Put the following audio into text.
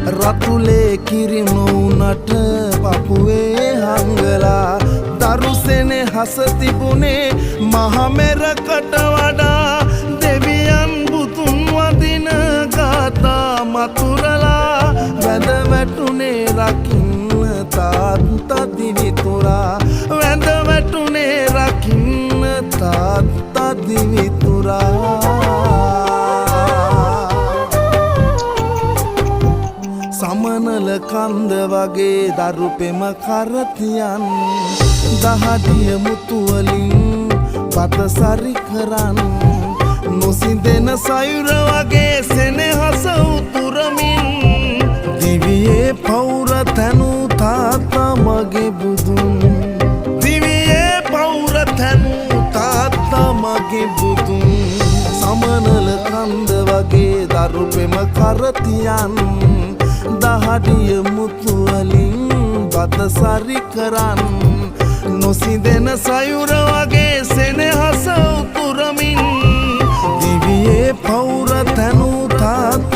රතුලේ කිරිමු උනට පපුවේ හංගලා දරුසෙනේ හස තිබුණේ මහමෙරකට වඩා දෙවියන් බුදුන් වදින ගාථා මතුරලා වැඳ වැටුනේ රකින්න තාත්තා දිවිතුරා වැඳ වැටුනේ රකින්න තාත්තා දිවිතුරා සමනල කන්ද වගේ දරු පෙම කරතියන් දහඩිය මුතුවලින් පත සරි කරන් නොසිඳෙන සයුර වගේ සෙනෙහස උතුරමින් දිවියේ පෞර තැනු තාත්තා මගේ බුදුන් දිවියේ පෞර තැනු තාත්තා මගේ බුදුන් සමනල කන්ද වගේ දරු පෙම කරතියන් දහඩිය මුතුවලින් බත සරි කරන් නොසිඳෙන සයුර වගේ සෙනෙහස උතුරමින් දිවියේ පෞර තැනු තාත්තා